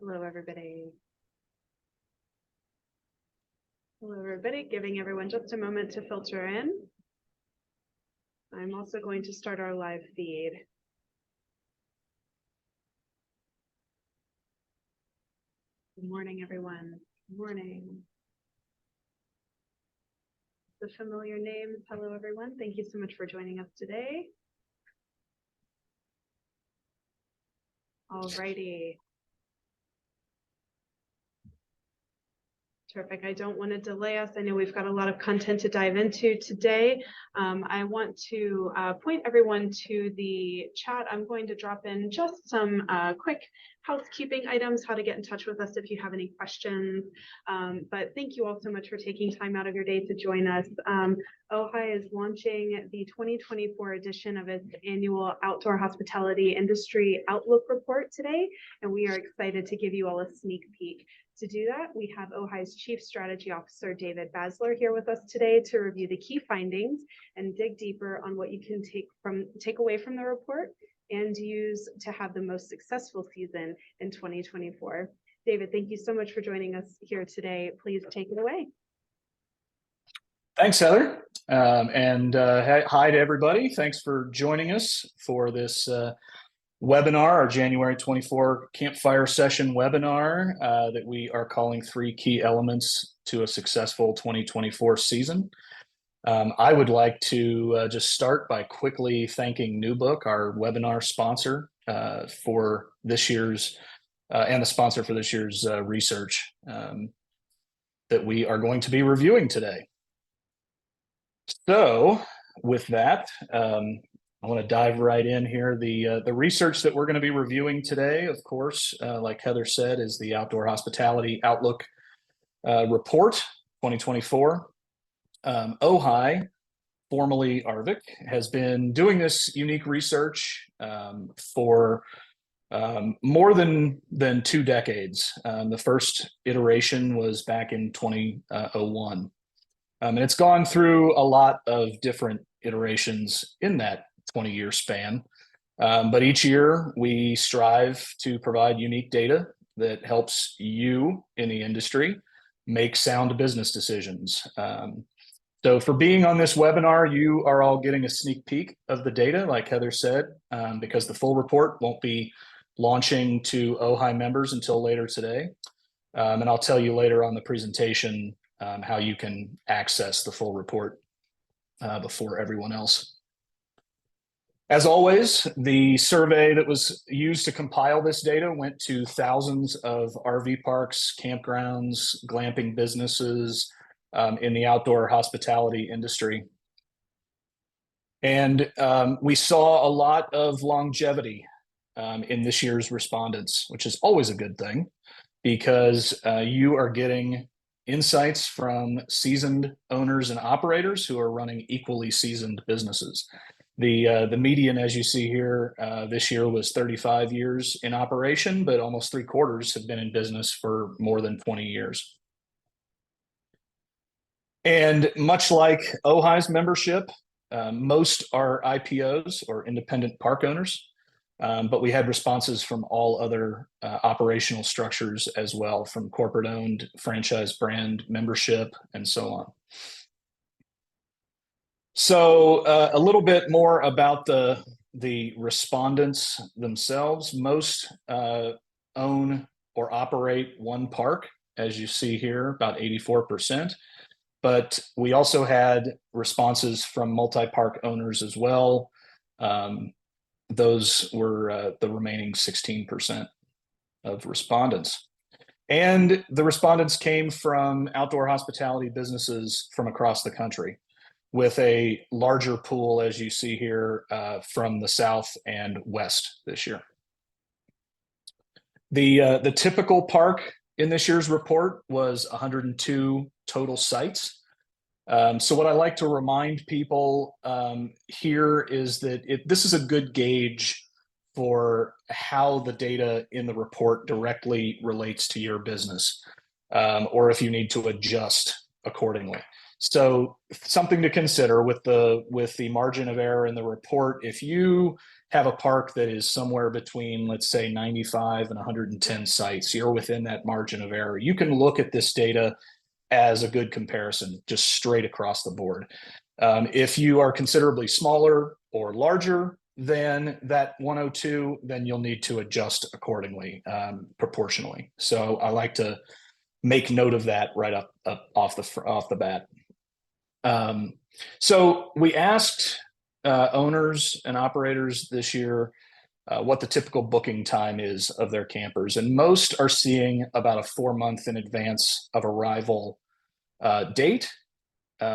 Hello, everybody. Hello, everybody. Giving everyone just a moment to filter in. I'm also going to start our live feed. Good morning, everyone. Good morning. The familiar names. Hello, everyone. Thank you so much for joining us today. All righty. Terrific. I don't want to delay us. I know we've got a lot of content to dive into today. I want to point everyone to the chat. I'm going to drop in just some quick housekeeping items, how to get in touch with us if you have any questions. But thank you all so much for taking time out of your day to join us. OHI is launching the 2024 edition of its annual Outdoor Hospitality Industry Outlook Report today, and we are excited to give you all a sneak peek. To do that, we have OHI's Chief Strategy Officer, David Basler, here with us today to review the key findings and dig deeper on what you can take away from the report and use to have the most successful season in 2024. David, thank you so much for joining us here today. Please take it away. Thanks, Heather. Hi to everybody. Thanks for joining us for this webinar, our January 24 campfire session webinar that we are calling 3 Key Elements to a Successful 2024 Season. I would like to just start by quickly thanking Newbook, our webinar sponsor for this year's and the sponsor for this year's research that we are going to be reviewing today. So with that, I want to dive right in here. The research that we're going to be reviewing today, of course, like Heather said, is the Outdoor Hospitality Outlook Report 2024. OHI, formerly ARVIC, has been doing this unique research for more than 2 decades. The first iteration was back in 2001. And it's gone through a lot of different iterations in that 20-year span. But each year we strive to provide unique data that helps you in the industry make sound business decisions. So for being on this webinar, you are all getting a sneak peek of the data, like Heather said, because the full report won't be launching to OHI members until later today. And I'll tell you later on the presentation how you can access the full report before everyone else. As always, the survey that was used to compile this data went to thousands of RV parks, campgrounds, glamping businesses in the outdoor hospitality industry. And we saw a lot of longevity in this year's respondents, which is always a good thing because you are getting insights from seasoned owners and operators who are running equally seasoned businesses. The median, as you see here, this year was 35 years in operation, but almost 3/4 have been in business for more than 20 years. And much like OHI's membership, most are IPOs or independent park owners, but we had responses from all other operational structures as well, from corporate-owned, franchise brand membership, and so on. So a little bit more about the respondents themselves. Most own or operate one park, as you see here, about 84%. But we also had responses from multi-park owners as well. Those were the remaining 16% of respondents. And the respondents came from outdoor hospitality businesses from across the country, with a larger pool, as you see here, from the South and West this year. The typical park in this year's report was 102 total sites. So what I like to remind people here is that this is a good gauge for how the data in the report directly relates to your business, or if you need to adjust accordingly. So something to consider with the margin of error in the report: if you have a park that is somewhere between, let's say, 95 and 110 sites, you're within that margin of error. You can look at this data as a good comparison, just straight across the board. If you are considerably smaller or larger than that 102, then you'll need to adjust accordingly, proportionally. So I like to make note of that right up off the bat. So we asked owners and operators this year what the typical booking time is of their campers, and most are seeing about a 4-month in advance of arrival date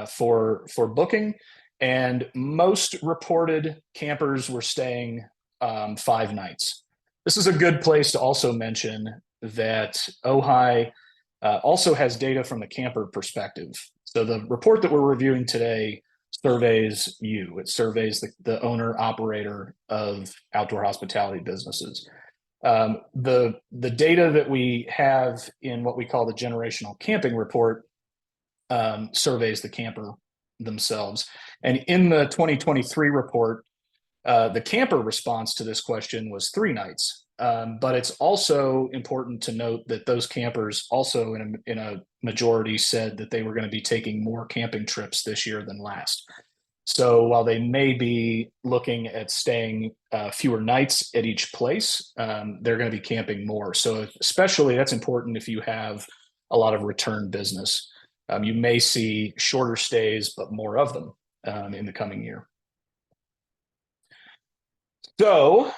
for booking, and most reported campers were staying 5 nights. This is a good place to also mention that OHI also has data from the camper perspective. So the report that we're reviewing today surveys you. It surveys the owner operator of outdoor hospitality businesses. The data that we have in what we call the generational camping report surveys the camper themselves. And in the 2023 report, the camper response to this question was 3 nights. But it's also important to note that those campers also in a majority said that they were going to be taking more camping trips this year than last. So while they may be looking at staying fewer nights at each place, they're going to be camping more. So especially that's important if you have a lot of return business. You may see shorter stays, but more of them in the coming year. So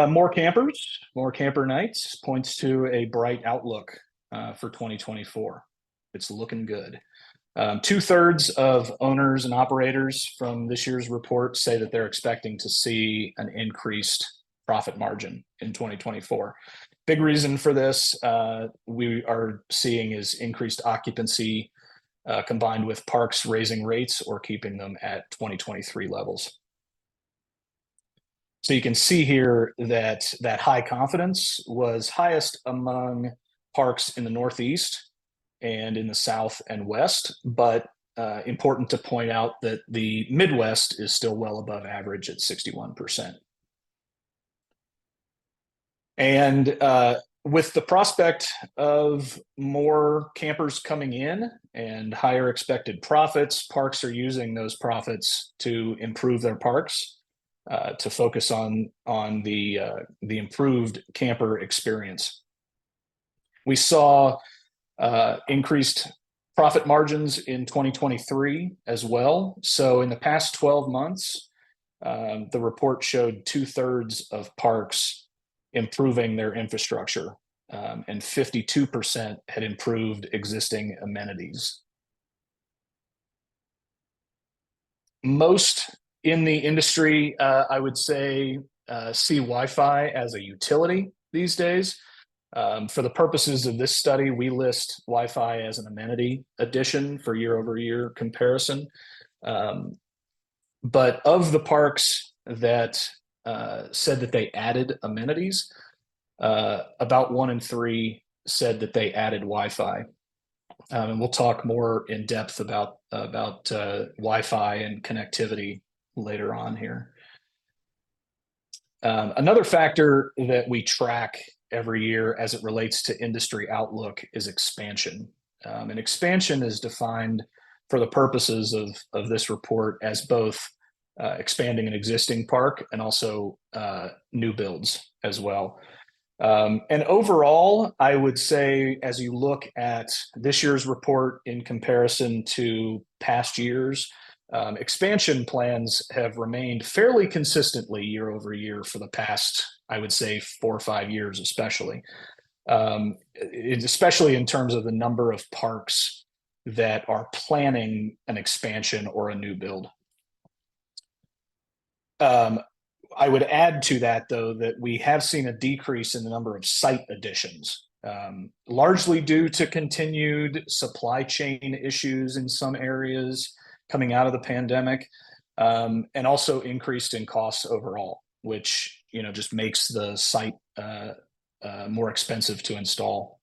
more campers, more camper nights points to a bright outlook for 2024. It's looking good. 2/3 of owners and operators from this year's report say that they're expecting to see an increased profit margin in 2024. Big reason for this we are seeing is increased occupancy combined with parks raising rates or keeping them at 2023 levels. So you can see here that high confidence was highest among parks in the Northeast and in the South and West, but important to point out that the Midwest is still well above average at 61%. And with the prospect of more campers coming in and higher expected profits, parks are using those profits to improve their parks, to focus on the improved camper experience. We saw increased profit margins in 2023 as well. So in the past 12 months, the report showed 2/3 of parks improving their infrastructure, and 52% had improved existing amenities. Most in the industry, I would say, see Wi-Fi as a utility these days. For the purposes of this study, we list Wi-Fi as an amenity addition for year-over-year comparison. But of the parks that said that they added amenities, about 1 in 3 said that they added Wi-Fi. And we'll talk more in depth about Wi-Fi and connectivity later on here. Another factor that we track every year as it relates to industry outlook is expansion. And expansion is defined for the purposes of this report as both expanding an existing park and also new builds as well. And overall, I would say as you look at this year's report in comparison to past years, expansion plans have remained fairly consistently year over year for the past, I would say, 4 or 5 years, especially in terms of the number of parks that are planning an expansion or a new build. I would add to that, though, that we have seen a decrease in the number of site additions, largely due to continued supply chain issues in some areas coming out of the pandemic, and also increased in costs overall, which just makes the site more expensive to install.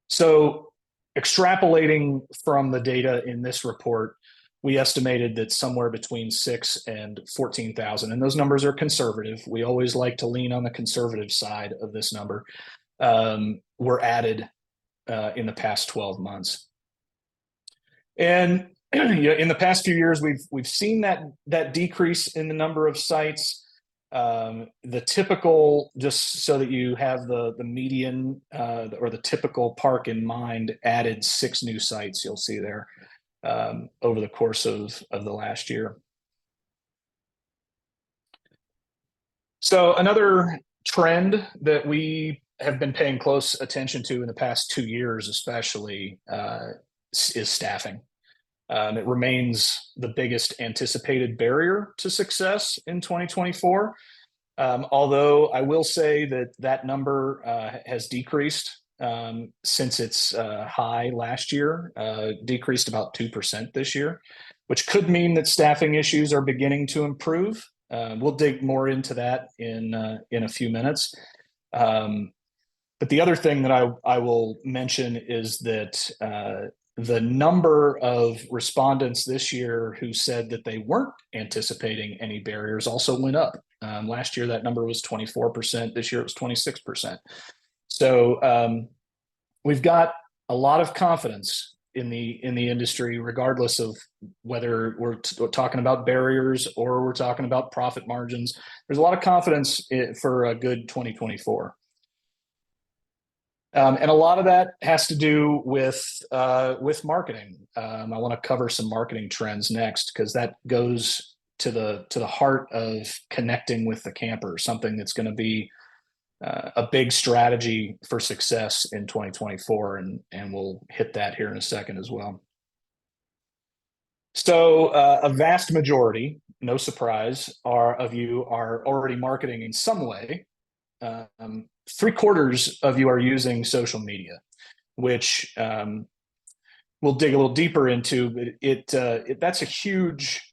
So extrapolating from the data in this report, we estimated that somewhere between 6,000 and 14,000, and those numbers are conservative. We always like to lean on the conservative side of this number, were added in the past 12 months. And in the past few years, we've seen that decrease in the number of sites. The typical, just so that you have the median or the typical park in mind, added 6 new sites you'll see there over the course of the last year. So another trend that we have been paying close attention to in the past 2 years, especially, is staffing. It remains the biggest anticipated barrier to success in 2024. Although I will say that number has decreased since its high last year, decreased about 2% this year, which could mean that staffing issues are beginning to improve. We'll dig more into that in a few minutes. But the other thing that I will mention is that the number of respondents this year who said that they weren't anticipating any barriers also went up. Last year, that number was 24%. This year, it was 26%. So we've got a lot of confidence in the industry, regardless of whether we're talking about barriers or we're talking about profit margins. There's a lot of confidence for a good 2024. And a lot of that has to do with marketing. I want to cover some marketing trends next, because that goes to the heart of connecting with the camper, something that's going to be a big strategy for success in 2024, and we'll hit that here in a second as well. So a vast majority, no surprise, of you are already marketing in some way. 3/4 of you are using social media, which we'll dig a little deeper into, but that's a huge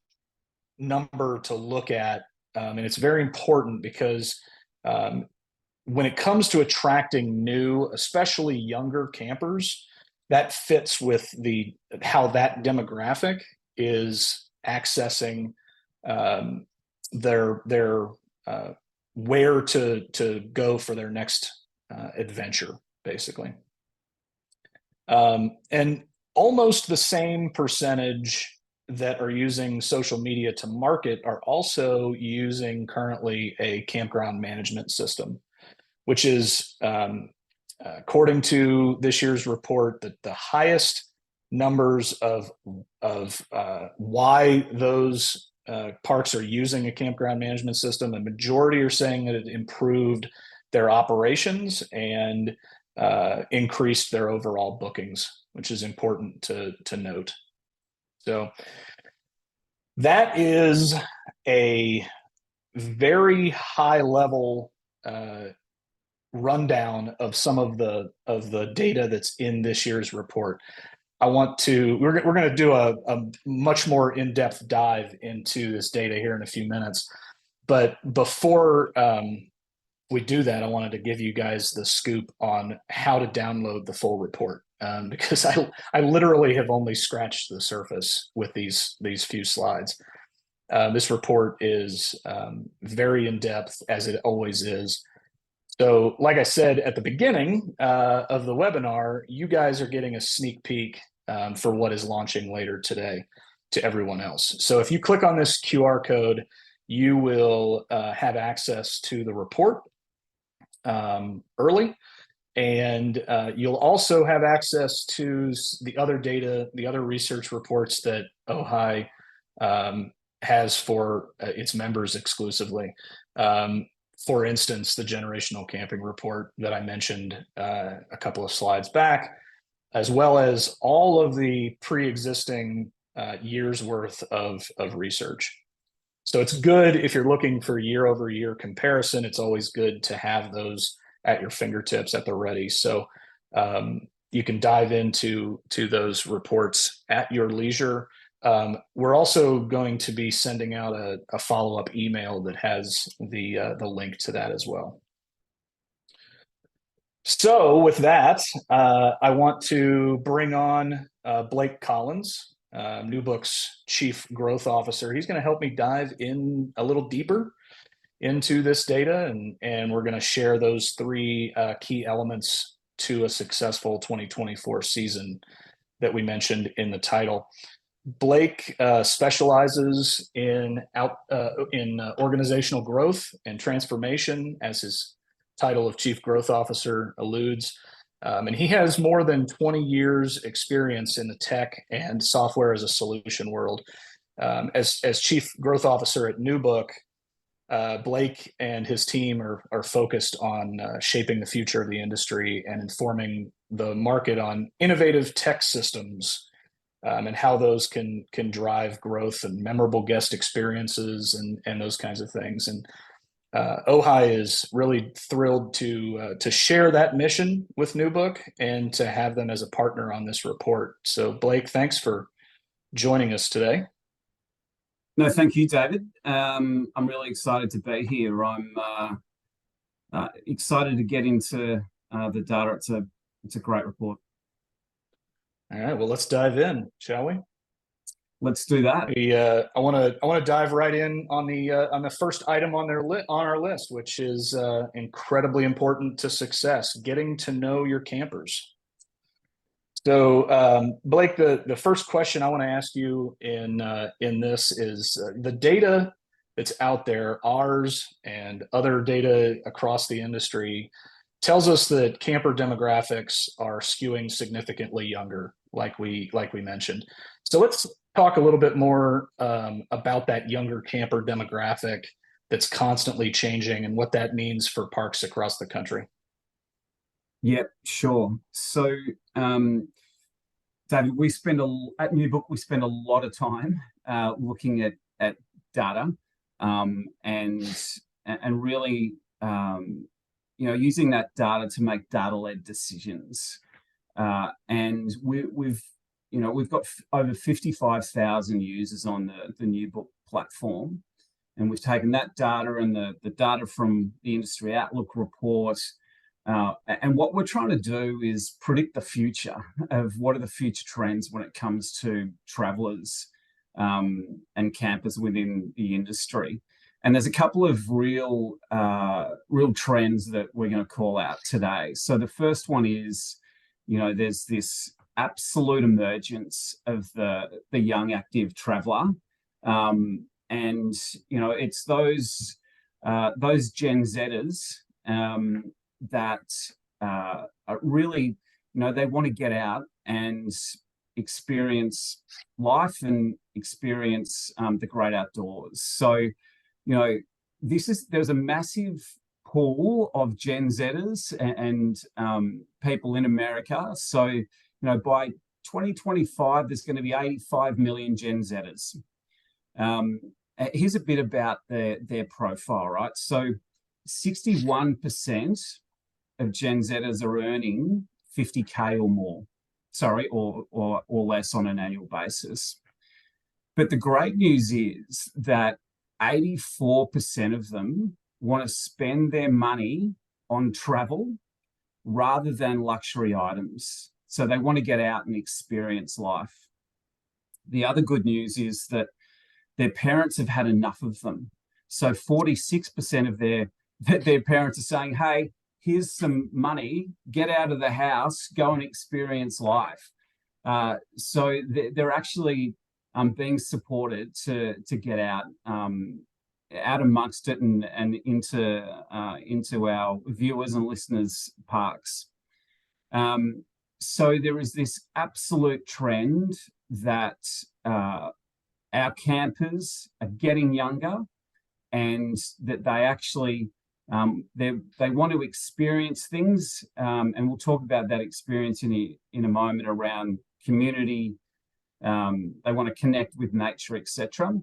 number to look at, and it's very important because when it comes to attracting new, especially younger campers, that fits with how that demographic is accessing their where to go for their next adventure, basically. And almost the same percentage that are using social media to market are also using currently a campground management system, which is, according to this year's report, the highest numbers of why those parks are using a campground management system. A majority are saying that it improved their operations and increased their overall bookings, which is important to note. So that is a very high level rundown of some of the data that's in this year's report. We're going to do a much more in-depth dive into this data here in a few minutes. But before we do that, I wanted to give you guys the scoop on how to download the full report, because I literally have only scratched the surface with these few slides. This report is very in-depth, as it always is. So like I said at the beginning of the webinar, you guys are getting a sneak peek for what is launching later today to everyone else. So if you click on this QR code, you will have access to the report early, and you'll also have access to the other data, the other research reports that OHI has for its members exclusively. For instance, the generational camping report that I mentioned a couple of slides back, as well as all of the pre-existing years worth of research. So it's good if you're looking for year-over-year comparison. It's always good to have those at your fingertips at the ready. So you can dive into those reports at your leisure. We're also going to be sending out a follow-up email that has the link to that as well. So with that, I want to bring on Blake Collins. Newbook's Chief Growth Officer. He's going to help me dive in a little deeper into this data, and we're going to share those three key elements to a successful 2024 season that we mentioned in the title. Blake specializes in organizational growth and transformation, as his title of Chief Growth Officer alludes. And he has more than 20 years experience in the tech and software as a solution world. As Chief Growth Officer at Newbook, Blake and his team are focused on shaping the future of the industry and informing the market on innovative tech systems and how those can drive growth and memorable guest experiences and those kinds of things. And OHI is really thrilled to share that mission with Newbook and to have them as a partner on this report. So Blake, thanks for joining us today. No, thank you, David. I'm really excited to be here. I'm excited to get into the data. It's a great report. All right, well, let's dive in, shall we? Let's do that. I want to dive right in on the first item on our list, which is incredibly important to success: getting to know your campers. So, Blake, the first question I want to ask you in this is the data that's out there, ours and other data across the industry, tells us that camper demographics are skewing significantly younger, like we mentioned. So let's talk a little bit more about that younger camper demographic that's constantly changing and what that means for parks across the country. Yep, sure. So, David, at Newbook, we spend a lot of time looking at data and really using that data to make data-led decisions. And we've got over 55,000 users on the Newbook platform, and we've taken that data and the data from the Industry Outlook report. And what we're trying to do is predict the future of what are the future trends when it comes to travelers and campers within the industry. And there's a couple of real trends that we're going to call out today. So the first one is, there's this absolute emergence of the young active traveler, and it's those Gen Zers that are really, they want to get out and experience life and experience the great outdoors. So, there's a massive pool of Gen Zers and people in America. So, by 2025, there's going to be 85 million Gen Zers. Here's a bit about their profile, right? So 61% of Gen Zers are earning 50K or more, or less on an annual basis. But the great news is that 84% of them want to spend their money on travel rather than luxury items. So they want to get out and experience life. The other good news is that their parents have had enough of them. So 46% of their parents are saying, hey, here's some money, get out of the house, go and experience life. So they're actually being supported to get out amongst it and into our viewers and listeners' parks. So there is this absolute trend that our campers are getting younger, and that they actually they want to experience things, and we'll talk about that experience in a moment around community. They want to connect with nature, etc.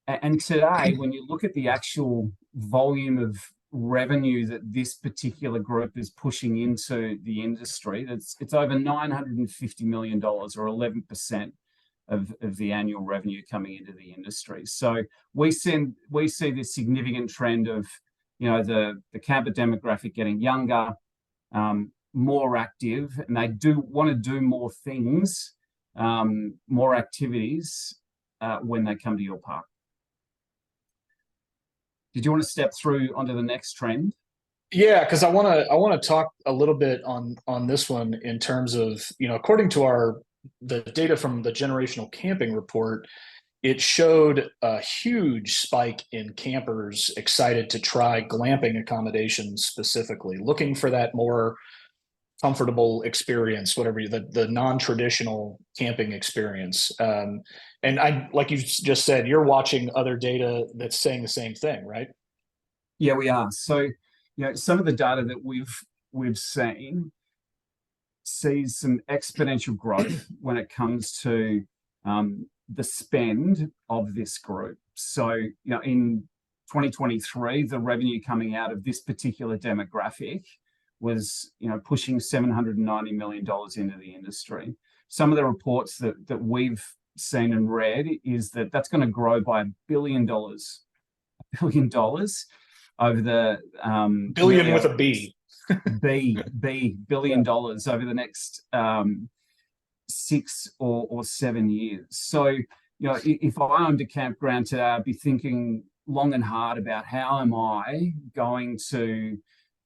And today, when you look at the actual volume of revenue that this particular group is pushing into the industry, it's over $950 million, or 11% of the annual revenue coming into the industry. So we see this significant trend of the camper demographic getting younger, more active, and they do want to do more things more activities when they come to your park. Did you want to step through onto the next trend? Yeah, because I want to talk a little bit on this one in terms of, according to the data from the generational camping report, it showed a huge spike in campers excited to try glamping accommodations, specifically looking for that more comfortable experience, whatever the non-traditional camping experience. And like you just said, you're watching other data that's saying the same thing, right? Yeah, we are. So, some of the data that we've seen sees some exponential growth when it comes to the spend of this group. So, in 2023, the revenue coming out of this particular demographic was, pushing $790 million into the industry. Some of the reports that we've seen and read is that that's going to grow by $1 billion. $1 billion over the billion with a B. billion dollars over the next 6 or 7 years. So, if I owned a campground today, I'd be thinking long and hard about how am I going to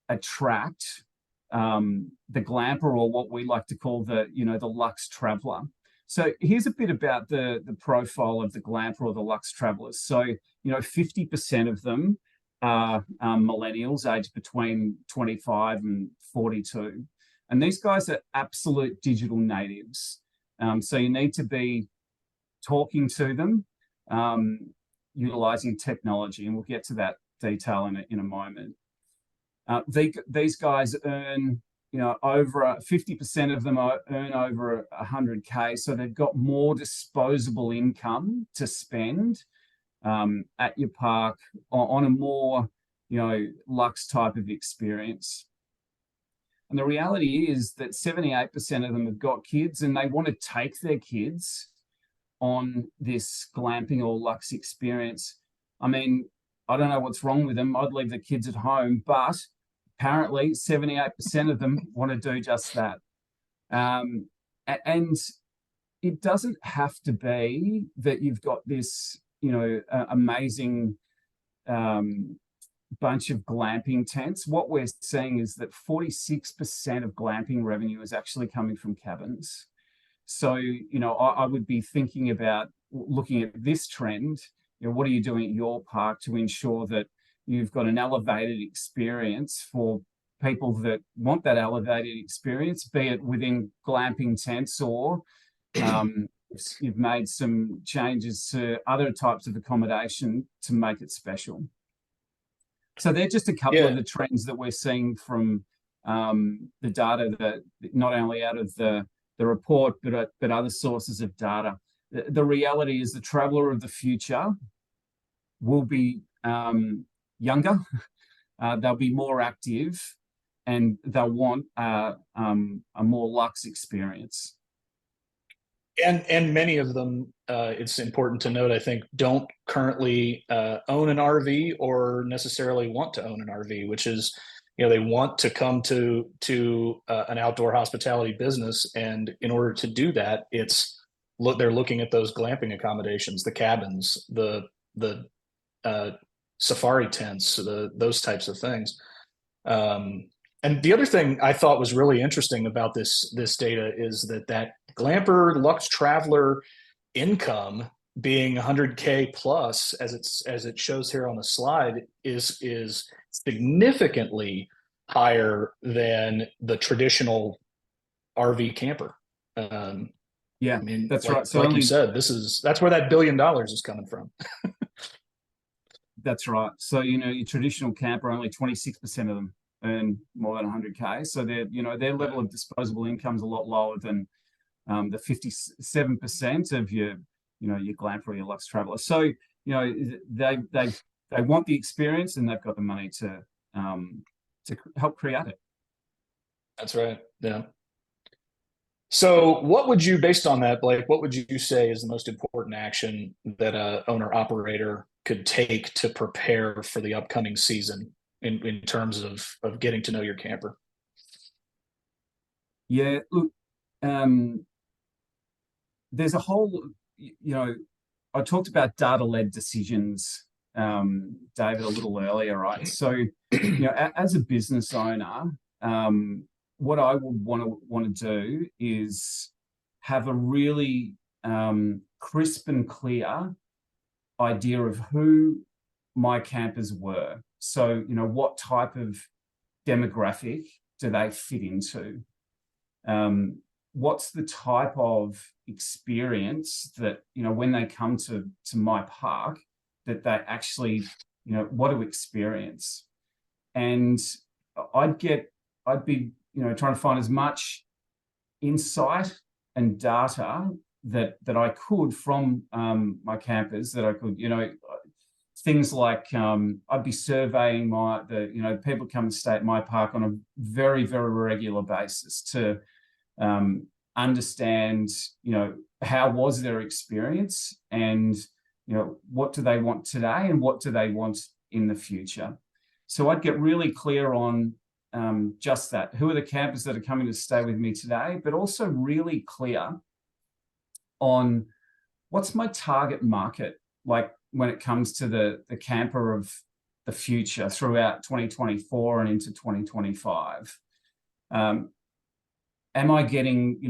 attract the glamper, or what we like to call the luxe traveler. So here's a bit about the profile of the glamper or the luxe travelers. So 50% of them are millennials aged between 25 and 42, and these guys are absolute digital natives. So you need to be talking to them, utilizing technology, and we'll get to that detail in a moment. These guys earn, over 50% of them earn over 100K, so they've got more disposable income to spend at your park on a more, luxe type of experience. And the reality is that 78% of them have got kids, and they want to take their kids on this glamping or luxe experience. I mean, I don't know what's wrong with them. I'd leave the kids at home, but apparently 78% of them want to do just that. And it doesn't have to be that you've got this, amazing bunch of glamping tents. What we're seeing is that 46% of glamping revenue is actually coming from cabins. So, I would be thinking about looking at this trend. What are you doing at your park to ensure that you've got an elevated experience for people that want that elevated experience, be it within glamping tents, or you've made some changes to other types of accommodation to make it special. So they're just a couple of the trends that we're seeing from the data, that not only out of the report, but other sources of data. The reality is the traveler of the future will be younger, they'll be more active, and they'll want a more luxe experience. And many of them, it's important to note, I think, don't currently own an RV or necessarily want to own an RV, which is, they want to come to an outdoor hospitality business, and in order to do that, they're looking at those glamping accommodations, the cabins, the safari tents, those types of things. And the other thing I thought was really interesting about this data is that glamper luxe traveler income being 100K plus, as it shows here on the slide, is significantly higher than the traditional RV camper. Yeah, I mean, that's right. So, like you said, that's where that $1 billion is coming from. That's right. So, your traditional camper, only 26% of them earn more than 100K. So their level of disposable income is a lot lower than the 57% of your glamper or your luxe traveler. So, they want the experience, and they've got the money to help create it. That's right. Yeah. So what would you, based on that, Blake, what would you say is the most important action that a owner operator could take to prepare for the upcoming season in terms of getting to know your camper? Yeah, look, there's a whole, I talked about data-led decisions, David, a little earlier, right? So, as a business owner, what I would want to do is have a really crisp and clear idea of who my campers were. So, what type of demographic do they fit into? What's the type of experience that, when they come to my park, that they actually, want to experience? And I'd be, trying to find as much insight and data that I could from my campers, that I could, things like I'd be surveying people come and stay at my park on a very, very regular basis to understand, how was their experience, and, what do they want today and what do they want in the future. So I'd get really clear on just that. Who are the campers that are coming to stay with me today, but also really clear on what's my target market, like when it comes to the camper of the future throughout 2024 and into 2025. Am I getting,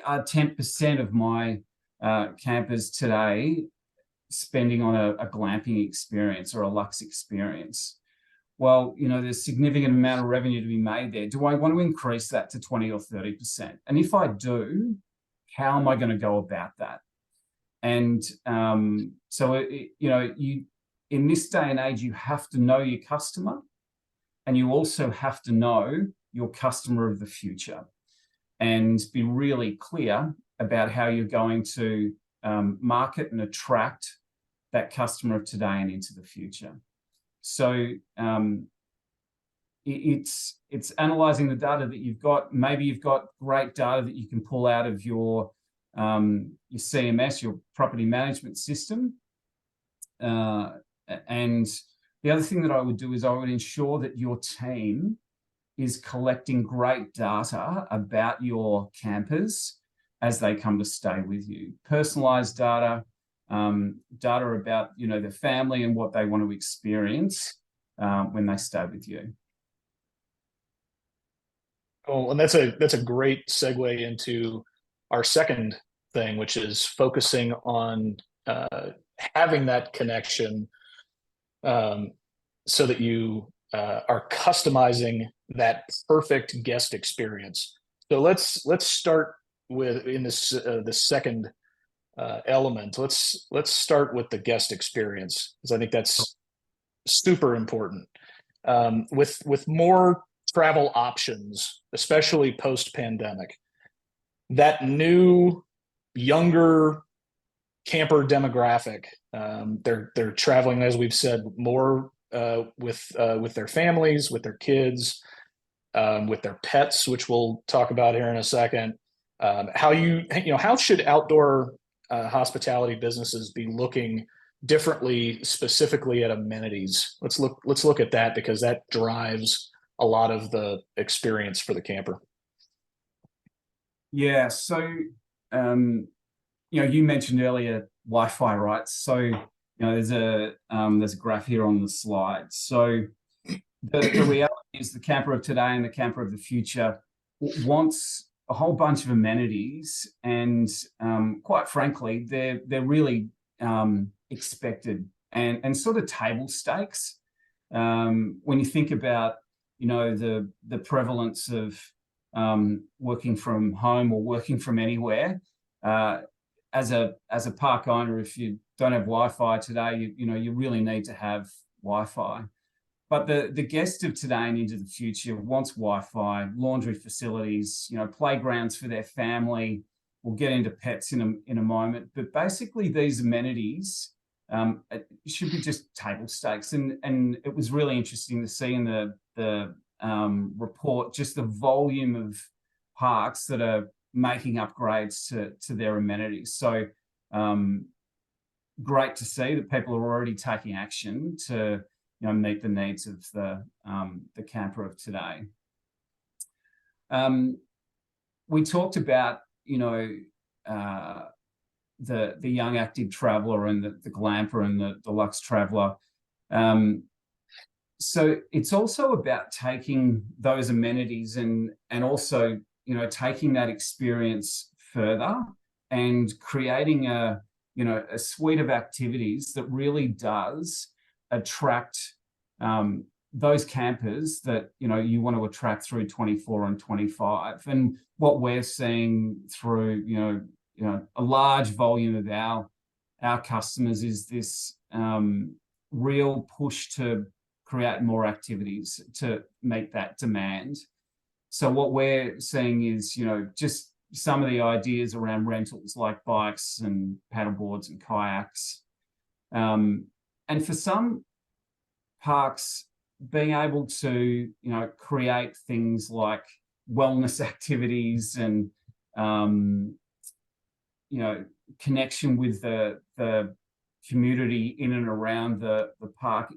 are 10% of my campers today spending on a glamping experience or a luxe experience? Well, there's a significant amount of revenue to be made there. Do I want to increase that to 20 or 30%? And if I do, how am I going to go about that? And so, you in this day and age, you have to know your customer, and you also have to know your customer of the future, and be really clear about how you're going to market and attract that customer of today and into the future. So it's analyzing the data that you've got. Maybe you've got great data that you can pull out of your CMS, your property management system. And the other thing that I would do is I would ensure that your team is collecting great data about your campers as they come to stay with you. Personalized data, data about, their family and what they want to experience when they stay with you. Oh, and that's a great segue into our second thing, which is focusing on having that connection so that you are customizing that perfect guest experience. So let's start with in this the second element. Let's start with the guest experience, because I think that's super important. With more travel options, especially post-pandemic, that new younger camper demographic, they're traveling, as we've said, more with their families, with their kids, with their pets, which we'll talk about here in a second. How should outdoor hospitality businesses be looking differently, specifically at amenities? Let's look at that, because that drives a lot of the experience for the camper. Yeah. So, you mentioned earlier Wi-Fi, right? So, there's a graph here on the slide. So the reality is the camper of today and the camper of the future wants a whole bunch of amenities, and quite frankly, they're really expected and sort of table stakes. When you think about the prevalence of working from home or working from anywhere, as a park owner, if you don't have Wi-Fi today, you really need to have Wi-Fi. But the guest of today and into the future wants Wi-Fi, laundry facilities, playgrounds for their family. We'll get into pets in a moment, but basically these amenities it should be just table stakes. And it was really interesting to see in the report just the volume of parks that are making upgrades to their amenities. So great to see that people are already taking action to meet the needs of the camper of today. We talked about the young active traveler and the glamper and the luxe traveler. So it's also about taking those amenities and also, you know, taking that experience further and creating a suite of activities that really does attract those campers that, you know, you want to attract through 24 and 25. And what we're seeing through, you know, a large volume of our customers is this real push to create more activities to meet that demand. So what we're seeing is, you know, just some of the ideas around rentals like bikes and paddleboards and kayaks. And for some parks, being able to, you know, create things like wellness activities and, you know, connection with the community in and around the park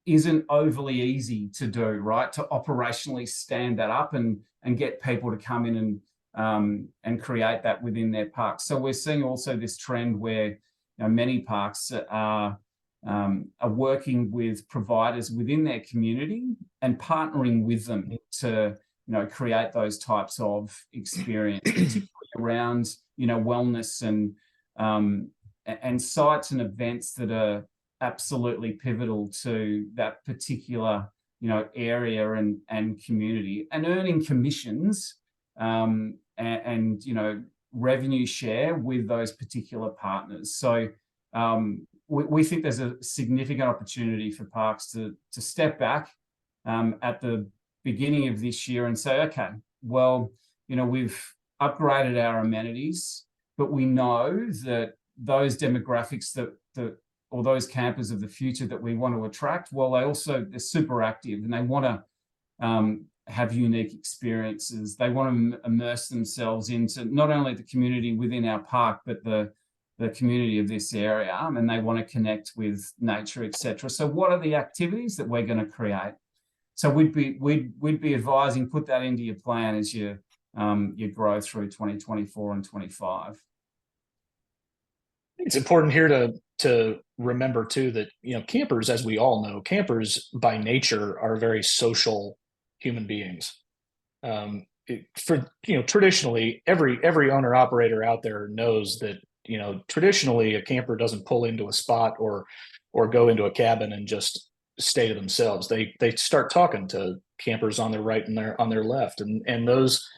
isn't overly easy to do, right? To operationally stand that up and get people to come in and create that within their parks. So we're seeing also this trend where, you know, many parks are working with providers within their community and partnering with them to, you know, create those types of experience, particularly around, you know, wellness and sites and events that are absolutely pivotal to that particular, you know, area and community, and earning commissions and you know, revenue share with those particular partners. So we think there's a significant opportunity for parks to step back at the beginning of this year and say, okay, well, you know, we've upgraded our amenities, but we know that those demographics that or those campers of the future that we want to attract, well, they're super active and they want to have unique experiences. They want to immerse themselves into not only the community within our park, but the community of this area, and they want to connect with nature, etc. So what are the activities that we're going to create? So we'd be advising, put that into your plan as you grow through 2024 and 25. It's important here to remember too that, you know, campers, as we all know, campers by nature are very social human beings. Traditionally, every owner operator out there knows that, you know, traditionally a camper doesn't pull into a spot or go into a cabin and just stay to themselves. They start talking to campers on their right and on their left, and those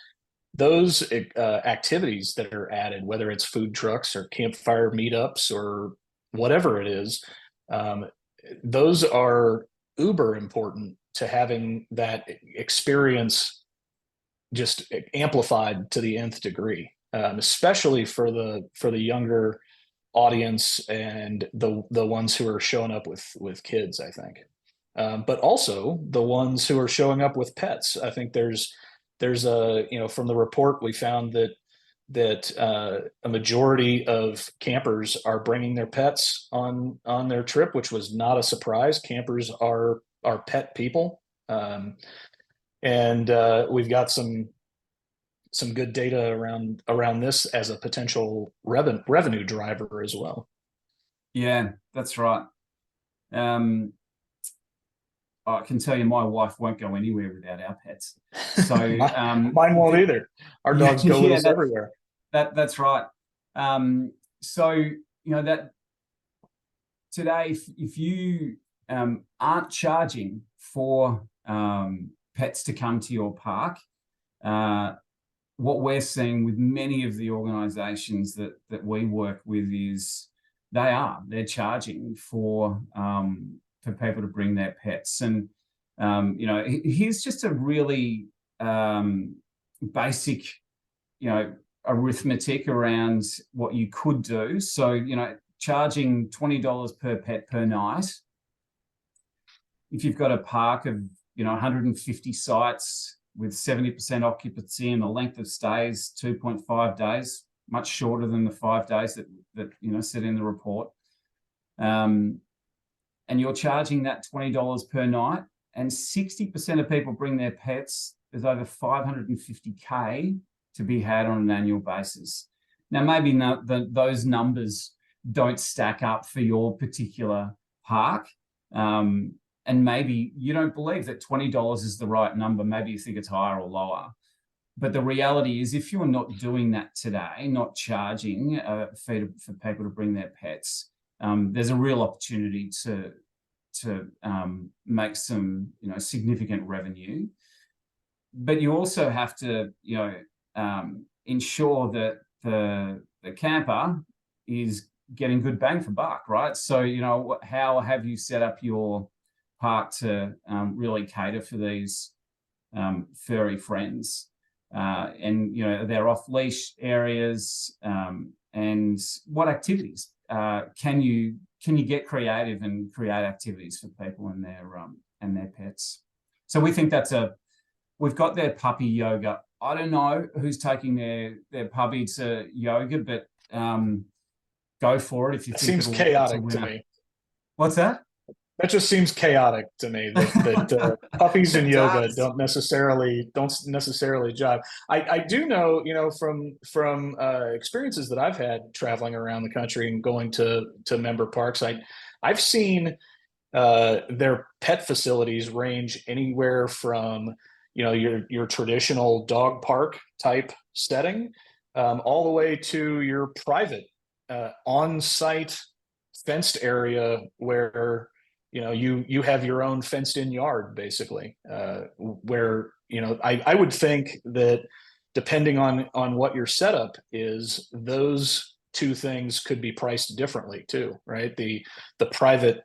activities that are added, whether it's food trucks or campfire meetups or whatever it is, those are uber important to having that experience just amplified to the nth degree, especially for the younger audience and the ones who are showing up with kids, I think, but also the ones who are showing up with pets. I think there's a, you know, from the report we found that a majority of campers are bringing their pets on their trip, which was not a surprise. Campers are pet people, and we've got some good data around this as a potential revenue driver as well. Yeah, that's right. I can tell you my wife won't go anywhere without our pets. So mine won't either. Our dogs go with us everywhere. That's right. So, you know, that today, if you aren't charging for pets to come to your park, what we're seeing with many of the organizations that we work with is they're charging for people to bring their pets. And, you know, here's just a really basic, you know, arithmetic around what you could do. So, you know, charging $20 per pet per night. If you've got a park of, you know, 150 sites with 70% occupancy and the length of stay is 2.5 days, much shorter than the 5 days that you know, said in the report. And you're charging that $20 per night, and 60% of people bring their pets, there's over $550K to be had on an annual basis. Now, maybe those numbers don't stack up for your particular park. And maybe you don't believe that $20 is the right number. Maybe you think it's higher or lower. But the reality is, if you're not doing that today, not charging a fee for people to bring their pets, there's a real opportunity to make some, significant revenue. But you also have to, ensure that the camper is getting good bang for buck, right? So, how have you set up your park to really cater for these furry friends? And they're off leash areas, and what activities can you get creative and create activities for people and their pets? So we think we've got their puppy yoga. I don't know who's taking their puppy to yoga, but go for it if you It think seems chaotic to me. What's that? That just seems chaotic to me. That puppies and yoga don't necessarily jive. I do know, from experiences that I've had traveling around the country and going to member parks. I've seen their pet facilities range anywhere from your traditional dog park type setting, all the way to your private on-site fenced area where you have your own fenced in yard, basically, where I would think that depending on what your setup is, those two things could be priced differently too, right? The private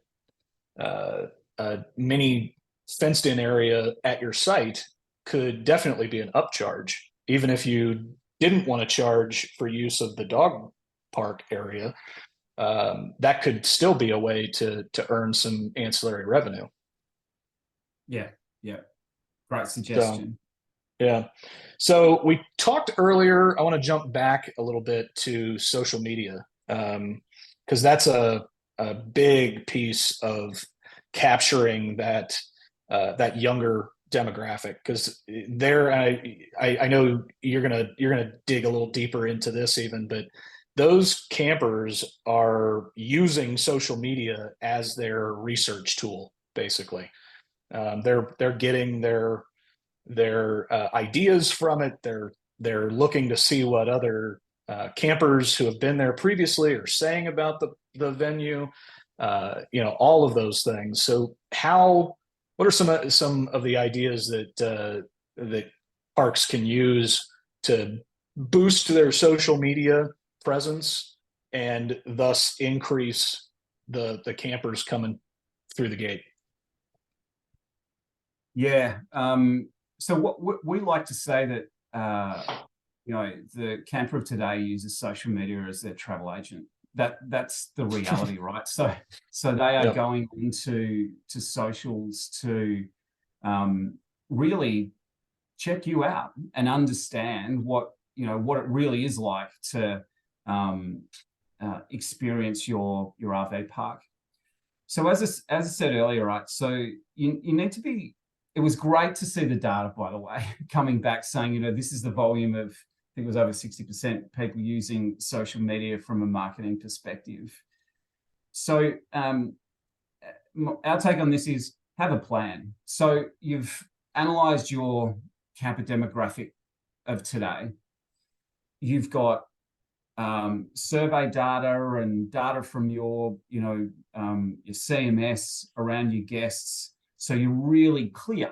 mini fenced in area at your site could definitely be an upcharge, even if you didn't want to charge for use of the dog park area. That could still be a way to earn some ancillary revenue. Yeah. Great suggestion. So we talked earlier. I want to jump back a little bit to social media, because that's a big piece of capturing that younger demographic. Because there, I know you're gonna dig a little deeper into this even, but those campers are using social media as their research tool, basically. They're getting their ideas from it. They're looking to see what other campers who have been there previously are saying about the venue. All of those things. So what are some of the ideas that parks can use to boost their social media presence and thus increase the campers coming through the gate? Yeah. So what we like to say that the camper of today uses social media as their travel agent. That's the reality, right? So they are going into socials to really check you out and understand what it really is like to experience your RV park. So as I said earlier, right? So you need to be. It was great to see the data, by the way, coming back saying this is the volume of, I think it was over 60% people using social media from a marketing perspective. So our take on this is have a plan. So you've analyzed your camper demographic of today. You've got survey data and data from your CMS around your guests. So you're really clear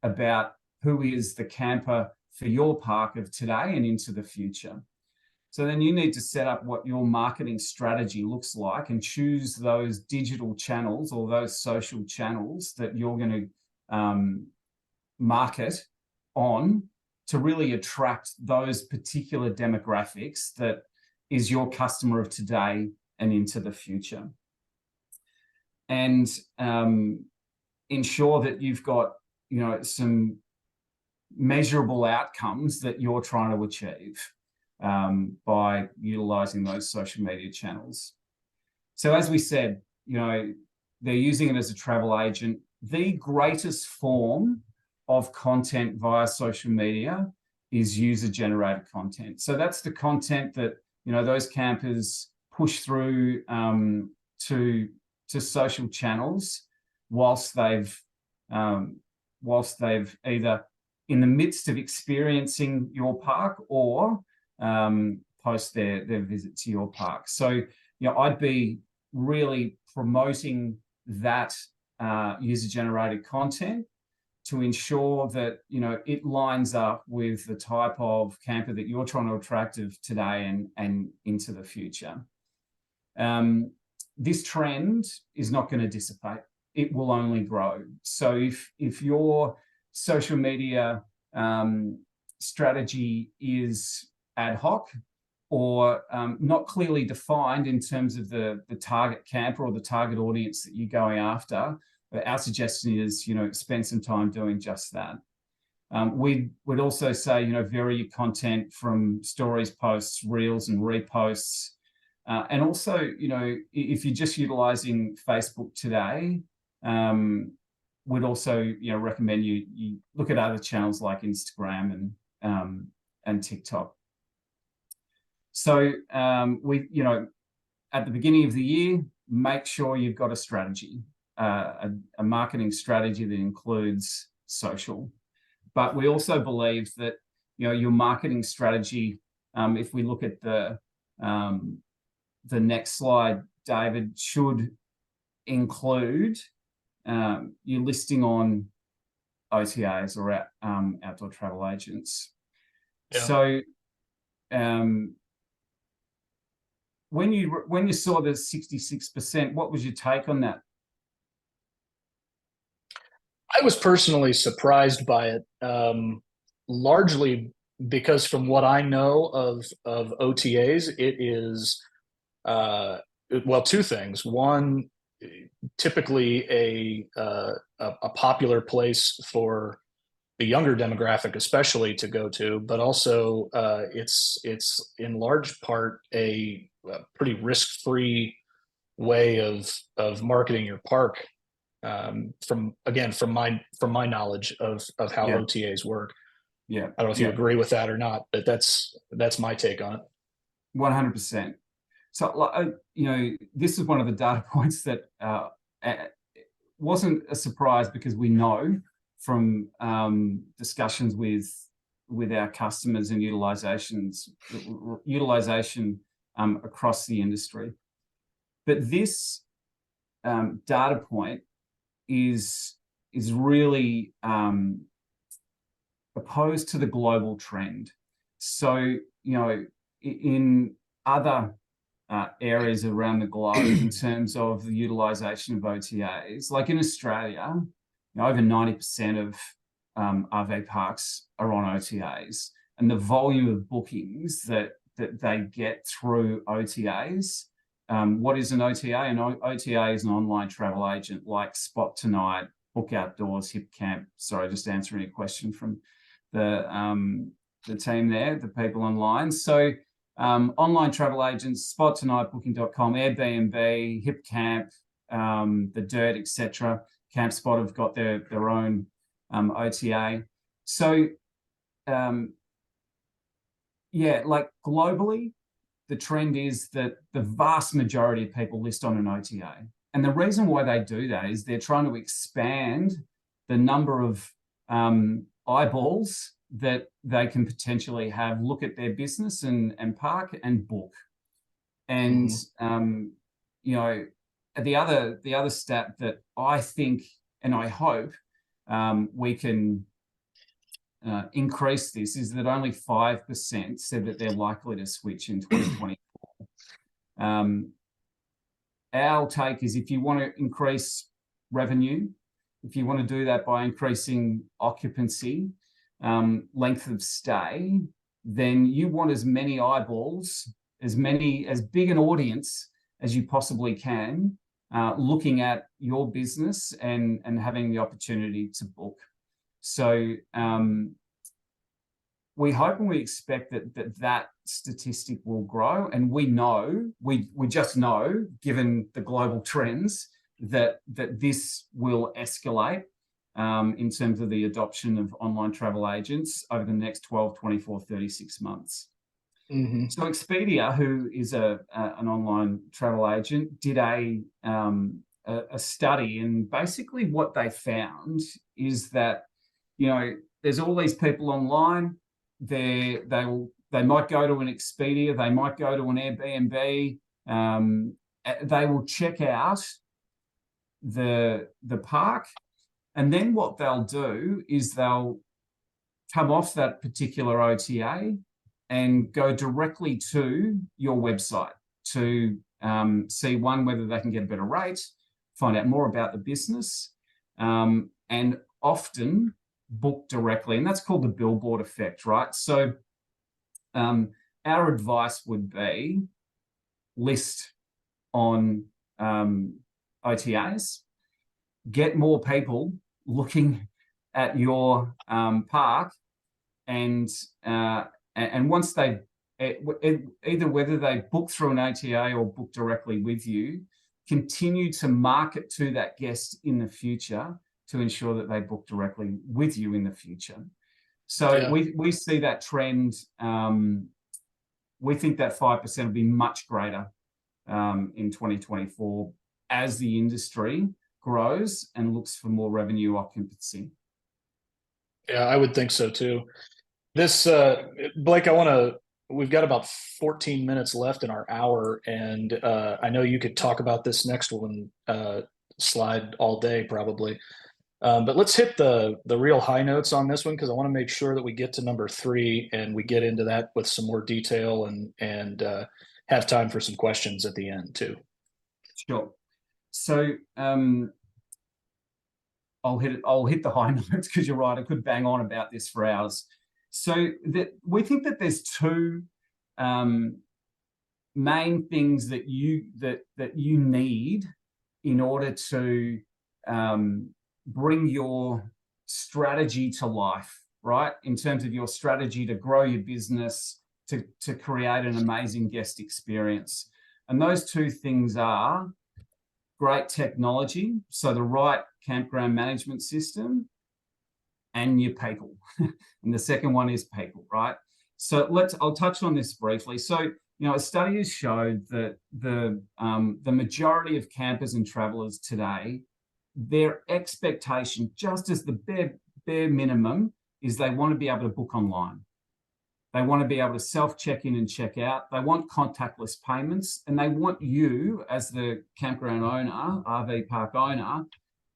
about who is the camper for your park of today and into the future. So then you need to set up what your marketing strategy looks like and choose those digital channels or those social channels that you're going to market on to really attract those particular demographics that is your customer of today and into the future. And ensure that you've got, some measurable outcomes that you're trying to achieve by utilizing those social media channels. So as we said, they're using it as a travel agent. The greatest form of content via social media is user-generated content. So that's the content that those campers push through to social channels whilst they've either in the midst of experiencing your park or post their visit to your park. So, I'd be really promoting that user-generated content to ensure that, it lines up with the type of camper that you're trying to attract of today and into the future. This trend is not going to dissipate. It will only grow. So if your social media strategy is ad hoc or not clearly defined in terms of the target camper or the target audience that you're going after, our suggestion is, spend some time doing just that. We'd also say, vary your content from stories, posts, reels, and reposts. And also, if you're just utilizing Facebook today, we'd also, recommend you look at other channels like Instagram and TikTok. So we, at the beginning of the year, make sure you've got a strategy, a marketing strategy that includes social. But we also believe that, your marketing strategy, if we look at the next slide, David, should include your listing on OTAs or outdoor travel agents. Yeah. So when you saw the 66%, what was your take on that? I was personally surprised by it, largely because from what I know of OTAs, it is two things. One, typically a popular place for the younger demographic, especially, to go to, but also it's in large part a pretty risk-free way of marketing your park. From my knowledge of how OTAs work. Yeah, I don't know if you agree with that or not, but that's my take on it. 100%. So, this is one of the data points that wasn't a surprise, because we know from discussions with our customers and utilization across the industry. But this data point is really opposed to the global trend. So, in other areas around the globe, in terms of the utilization of OTAs, like in Australia, over 90% of RV parks are on OTAs, and the volume of bookings that they get through OTAs. What is an OTA? An OTA is an online travel agent like Spot Tonight, Book Outdoors, Hip Camp. Sorry, just answering a question from the team there, the people online. So online travel agents, Spot Tonight, Booking.com, Airbnb, Hip Camp, The Dirt, etc. Camp Spot have got their own OTA. So like globally, the trend is that the vast majority of people list on an OTA. And the reason why they do that is they're trying to expand the number of eyeballs that they can potentially have look at their business and park and book. And the other stat that I think and I hope we can increase this is that only 5% said that they're likely to switch in 2024. Our take is, if you want to increase revenue, if you want to do that by increasing occupancy, length of stay, then you want as many eyeballs, as big an audience as you possibly can, looking at your business and having the opportunity to book. So we hope and we expect that statistic will grow, and we just know, given the global trends, that this will escalate in terms of the adoption of online travel agents over the next 12, 24, 36 months. Mhm. So Expedia, who is an online travel agent, did a study, and basically what they found is that, you know, there's all these people online. They might go to an Expedia, they might go to an Airbnb. They will check out the park, and then what they'll do is they'll come off that particular OTA and go directly to your website to see, one, whether they can get a better rate, find out more about the business, and often book directly. And that's called the billboard effect, right? So our advice would be list on OTAs, get more people looking at your park, and once they either whether they book through an OTA or book directly with you, continue to market to that guest in the future to ensure that they book directly with you in the future. So Yeah. we see that trend. We think that 5% will be much greater in 2024 as the industry grows and looks for more revenue occupancy. Yeah, I would think so too. This, Blake, we've got about 14 minutes left in our hour, and I know you could talk about this next one slide all day probably. But let's hit the real high notes on this one, because I want to make sure that we get to number 3 and we get into that with some more detail and have time for some questions at the end too. Sure. So I'll hit the high notes, because you're right, I could bang on about this for hours. So we think that there's 2 main things that you need in order to bring your strategy to life, right? In terms of your strategy to grow your business, to create an amazing guest experience. And those 2 things are great technology, so the right campground management system, and your people. And the second one is people, right? So I'll touch on this briefly. So, you know, a study has showed that the majority of campers and travelers today, their expectation, just as the bare minimum, is they want to be able to book online. They want to be able to self-check in and check out. They want contactless payments, and they want you, as the campground owner, RV park owner,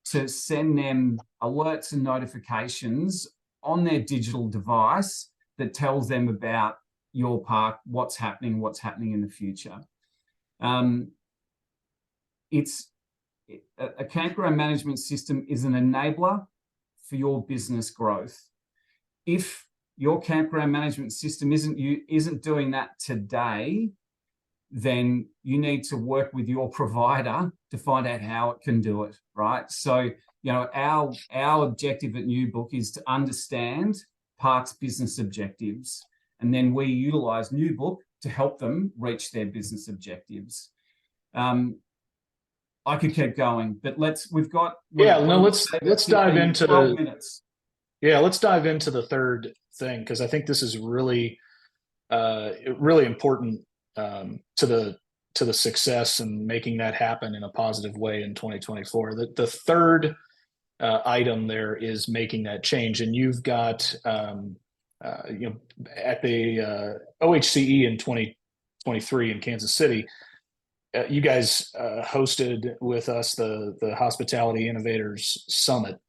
to send them alerts and notifications on their digital device that tells them about your park, what's happening in the future. A campground management system is an enabler for your business growth. If your campground management system isn't doing that today, then you need to work with your provider to find out how it can do it, right? So, you know, our objective at Newbook is to understand parks' business objectives, and then we utilize Newbook to help them reach their business objectives. I could keep going, but let's dive into 12 minutes. Yeah, let's dive into the third thing, because I think this is really important to the success and making that happen in a positive way in 2024. The third item there is making that change, and you've got you know, at the OHCE in 2023 in Kansas City, you guys hosted with us the Hospitality Innovators Summit,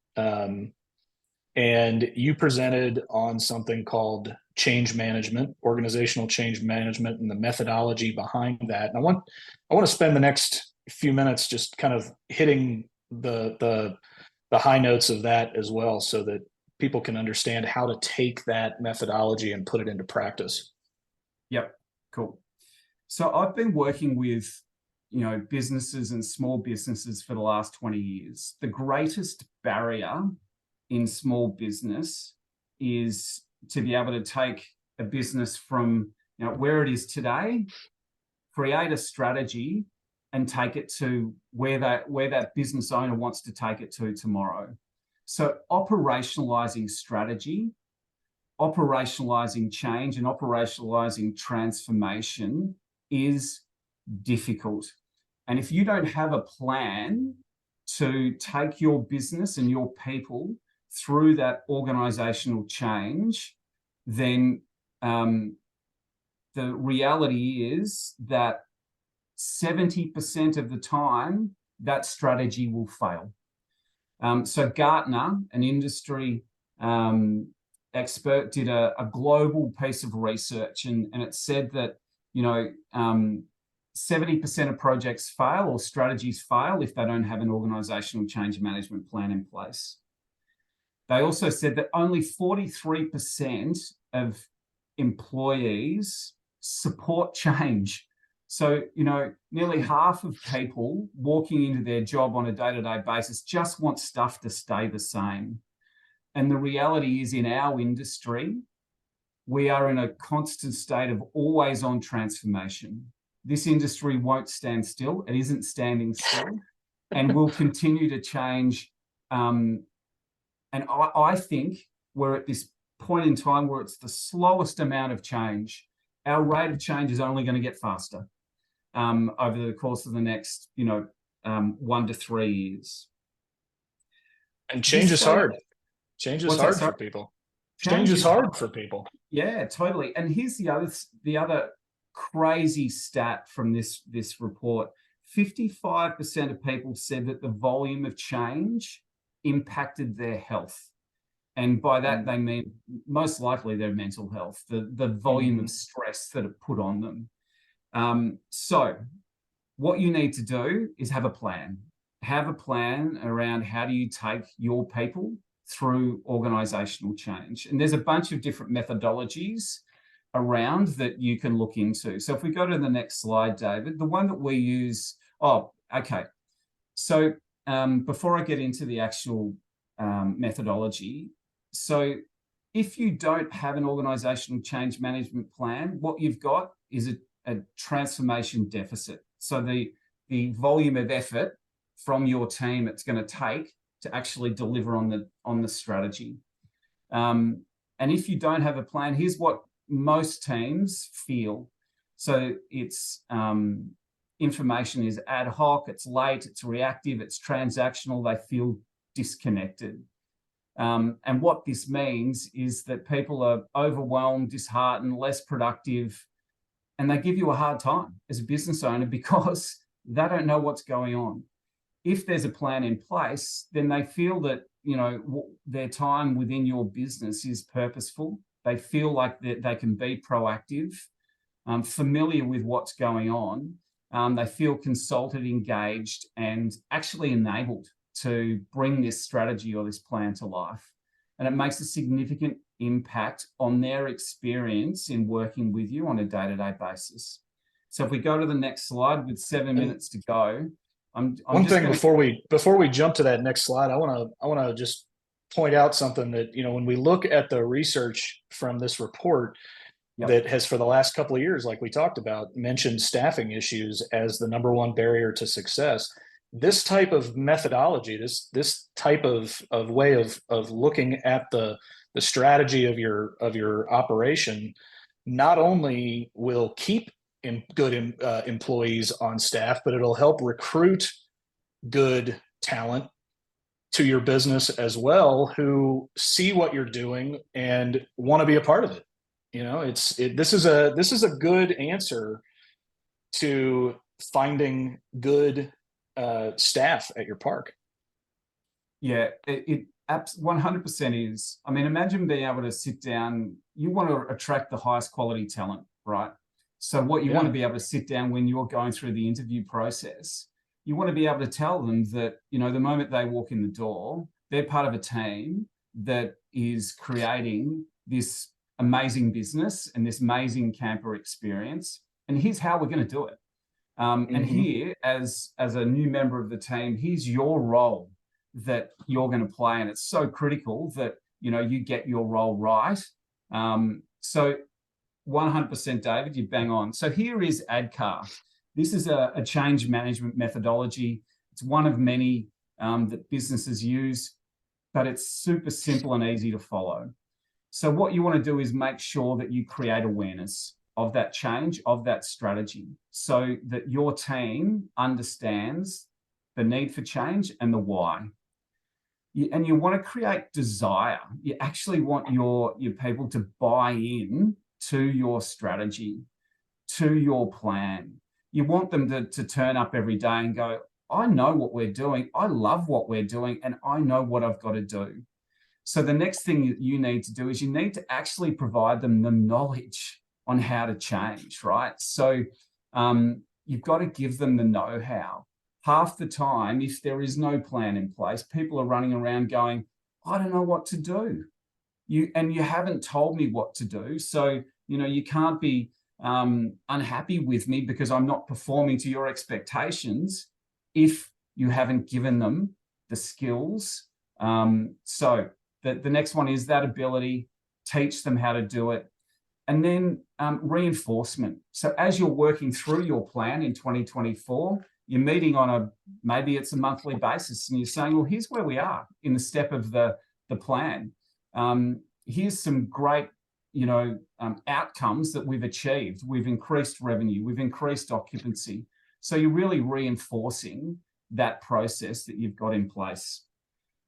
and you presented on something called change management, organizational change management, and the methodology behind that. And I want to spend the next few minutes just kind of hitting the high notes of that as well, so that people can understand how to take that methodology and put it into practice. Yep, cool. So I've been working with, you know, businesses and small businesses for the last 20 years. The greatest barrier in small business is to be able to take a business from, you know, where it is today, create a strategy, and take it to where that business owner wants to take it to tomorrow. So operationalizing strategy operationalizing change and operationalizing transformation is difficult. And if you don't have a plan to take your business and your people through that organizational change, then the reality is that 70% of the time, that strategy will fail. So Gartner, an industry expert, did a global piece of research, and it said that, 70% of projects fail or strategies fail if they don't have an organizational change management plan in place. They also said that only 43% of employees support change. So, nearly half of people walking into their job on a day-to-day basis just want stuff to stay the same. And the reality is, in our industry, we are in a constant state of always on transformation. This industry won't stand still. It isn't standing still, and will continue to change. And I think we're at this point in time where it's the slowest amount of change. Our rate of change is only going to get faster over the course of the next, 1 to 3 years. And change is hard. Change is hard for people. Change is hard for people. Yeah, totally. And here's the other crazy stat from this report. 55% of people said that the volume of change impacted their health. And by that, they mean most likely their mental health, the volume of stress that it put on them. So what you need to do is have a plan. Have a plan around how do you take your people through organizational change. And there's a bunch of different methodologies around that you can look into. So if we go to the next slide, David, the one that we use, So before I get into the actual methodology, so if you don't have an organizational change management plan, what you've got is a transformation deficit. So the volume of effort from your team it's going to take to actually deliver on the strategy. And if you don't have a plan, here's what most teams feel. So it's information is ad hoc, it's late, it's reactive, it's transactional, they feel disconnected. And what this means is that people are overwhelmed, disheartened, less productive, and they give you a hard time as a business owner because they don't know what's going on. If there's a plan in place, then they feel that, their time within your business is purposeful. They feel like they can be proactive, familiar with what's going on. They feel consulted, engaged, and actually enabled to bring this strategy or this plan to life. And it makes a significant impact on their experience in working with you on a day-to-day basis. So if we go to the next slide with 7 minutes to go, One thing before we jump to that next slide, I want to just point out something that, when we look at the research from this report, that has for the last couple of years, like we talked about, mentioned staffing issues as the number one barrier to success. This type of methodology, this type of way of looking at the strategy of your operation, not only will keep good employees on staff, but it'll help recruit good talent to your business as well, who see what you're doing and want to be a part of it. This is a good answer to finding good staff at your park. Yeah, it 100% is. I mean, imagine being able to sit down. You want to attract the highest quality talent, right? So what you want to be able to sit down when you're going through the interview process, you want to be able to tell them that, the moment they walk in the door, they're part of a team that is creating this amazing business and this amazing camper experience. And here's how we're going to do it. And here, as a new member of the team, here's your role that you're going to play. And it's so critical that, you get your role right. So 100%, David, you bang on. So here is ADCAR. This is a change management methodology. It's one of many that businesses use, but it's super simple and easy to follow. So what you want to do is make sure that you create awareness of that change, of that strategy, so that your team understands the need for change and the why. And you want to create desire. You actually want your people to buy in to your strategy, to your plan. You want them to turn up every day and go, I know what we're doing. I love what we're doing, and I know what I've got to do. So the next thing you need to do is you need to actually provide them the knowledge on how to change, right? So you've got to give them the know-how. Half the time, if there is no plan in place, people are running around going, I don't know what to do. You haven't told me what to do. So, you can't be unhappy with me because I'm not performing to your expectations if you haven't given them the skills. So the next one is that ability, teach them how to do it. And then reinforcement. So as you're working through your plan in 2024, you're meeting on maybe it's a monthly basis, and you're saying, well, here's where we are in the step of the plan. Here's some great, outcomes that we've achieved. We've increased revenue, we've increased occupancy. So you're really reinforcing that process that you've got in place.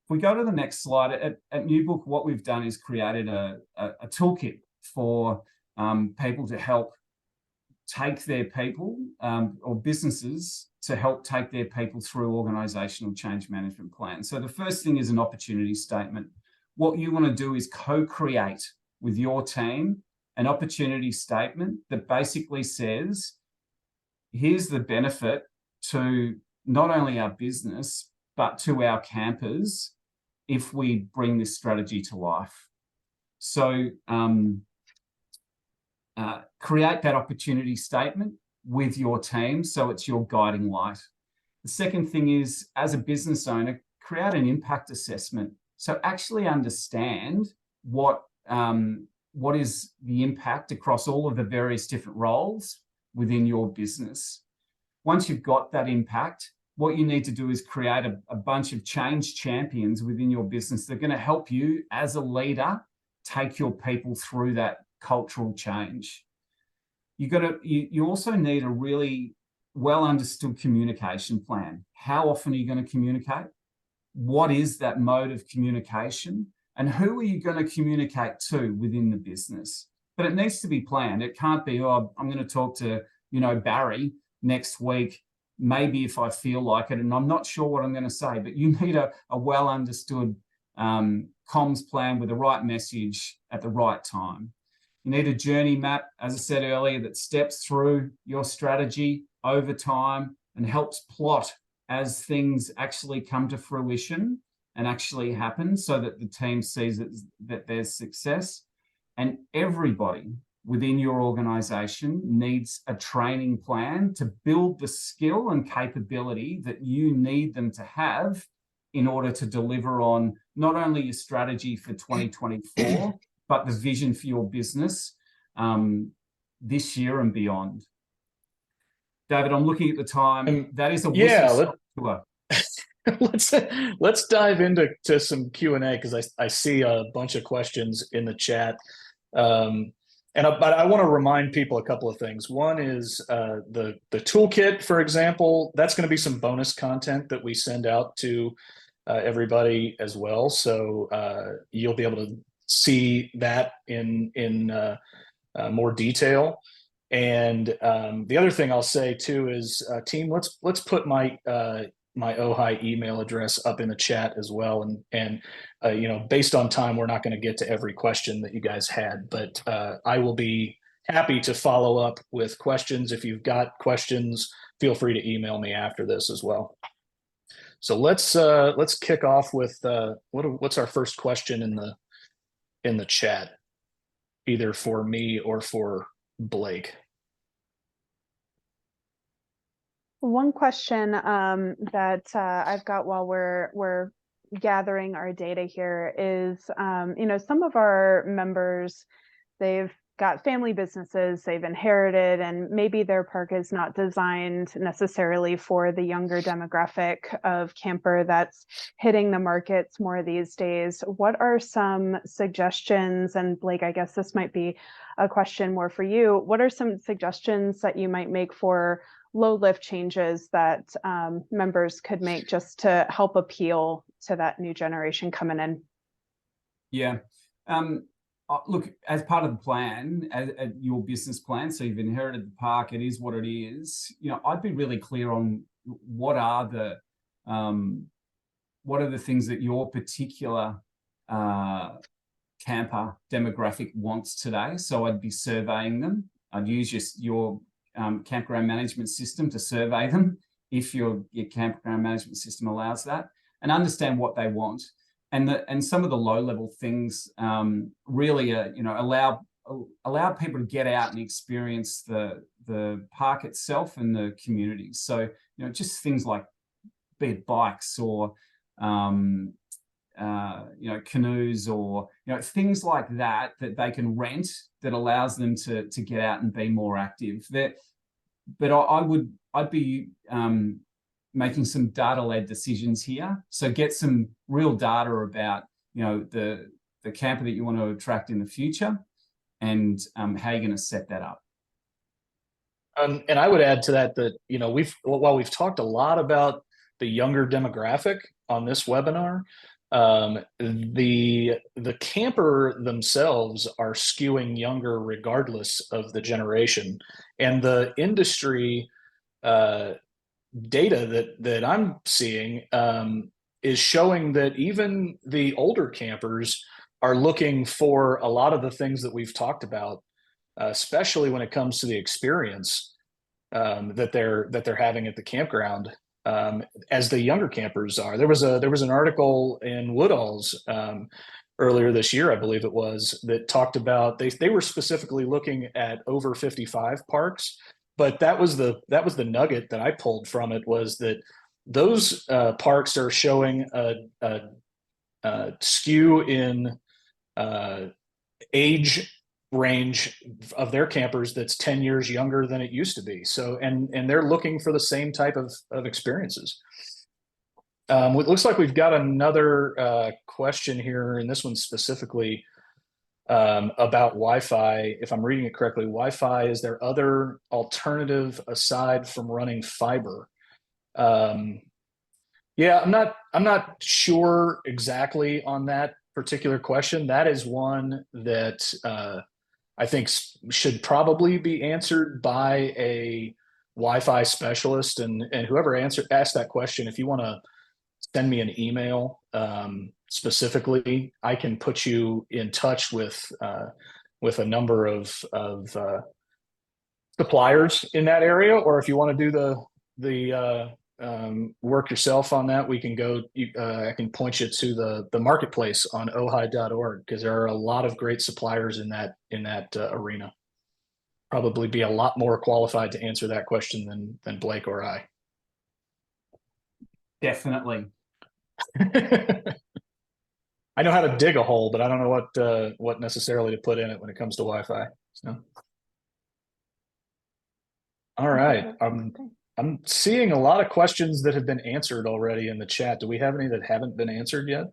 If we go to the next slide, at Newbook, what we've done is created a toolkit for people to help take their people or businesses to help take their people through organizational change management plans. So the first thing is an opportunity statement. What you want to do is co-create with your team an opportunity statement that basically says, here's the benefit to not only our business, but to our campers if we bring this strategy to life. So create that opportunity statement with your team so it's your guiding light. The second thing is, as a business owner, create an impact assessment. So actually understand what is the impact across all of the various different roles within your business. Once you've got that impact, what you need to do is create a bunch of change champions within your business that are going to help you as a leader take your people through that cultural change. You also need a really well understood communication plan. How often are you going to communicate? What is that mode of communication? And who are you going to communicate to within the business? But it needs to be planned. It can't be, oh, I'm going to talk to, Barry next week, maybe if I feel like it, and I'm not sure what I'm going to say. But you need a well understood comms plan with the right message at the right time. You need a journey map, as I said earlier, that steps through your strategy over time and helps plot as things actually come to fruition and actually happen, so that the team sees that there's success. And everybody within your organization needs a training plan to build the skill and capability that you need them to have in order to deliver on not only your strategy for 2024, but the vision for your business this year and beyond. David, I'm looking at the time. That is a whistle tour. Let's dive into some Q&A, because I see a bunch of questions in the chat. But I want to remind people a couple of things. One is the toolkit, for example. That's going to be some bonus content that we send out to everybody as well. So you'll be able to see that in more detail. And the other thing I'll say too is, team, let's put my OHI email address up in the chat as well. And based on time, we're not going to get to every question that you guys had, but I will be happy to follow up with questions. If you've got questions, feel free to email me after this as well. So let's kick off with what's our first question in the chat, either for me or for Blake. One question that I've got while we're gathering our data here is, some of our members, they've got family businesses they've inherited, and maybe their park is not designed necessarily for the younger demographic of camper that's hitting the markets more these days. What are some suggestions? And Blake, I guess this might be a question more for you. What are some suggestions that you might make for low lift changes that members could make just to help appeal to that new generation coming in? Yeah. Look, as part of the plan, as your business plan, so you've inherited the park, it is what it is. I'd be really clear on what are the things that your particular camper demographic wants today. So I'd be surveying them. I'd use your campground management system to survey them if your campground management system allows that, and understand what they want. And some of the low level things really allow people to get out and experience the park itself and the communities. So just things like be it bikes or canoes or things like that they can rent that allows them to get out and be more active. But I'd be making some data-led decisions here. So get some real data about, the camper that you want to attract in the future and how you're going to set that up. And I would add to that, while we've talked a lot about the younger demographic on this webinar, the camper themselves are skewing younger regardless of the generation. And the industry data that I'm seeing is showing that even the older campers are looking for a lot of the things that we've talked about, especially when it comes to the experience that they're having at the campground, as the younger campers are. There was an article in Woodall's earlier this year, I believe it was, that talked about they were specifically looking at over 55 parks. But that was the nugget that I pulled from it, was that those parks are showing a skew in age range of their campers that's 10 years younger than it used to be. So and they're looking for the same type of experiences. It looks like we've got another question here, and this one specifically about Wi-Fi. If I'm reading it correctly, Wi-Fi, is there other alternative aside from running fiber? Yeah, I'm not sure exactly on that particular question. That is one that I think should probably be answered by a Wi-Fi specialist, and whoever asked that question, if you want to send me an email specifically, I can put you in touch with a number of suppliers in that area. Or if you want to do the work yourself on that, we can go. I can point you to the marketplace on OHI.org, because there are a lot of great suppliers in that arena. Probably be a lot more qualified to answer that question than Blake or I. Definitely. I know how to dig a hole, but I don't know what necessarily to put in it when it comes to Wi-Fi. So, all right. I'm seeing a lot of questions that have been answered already in the chat. Do we have any that haven't been answered yet?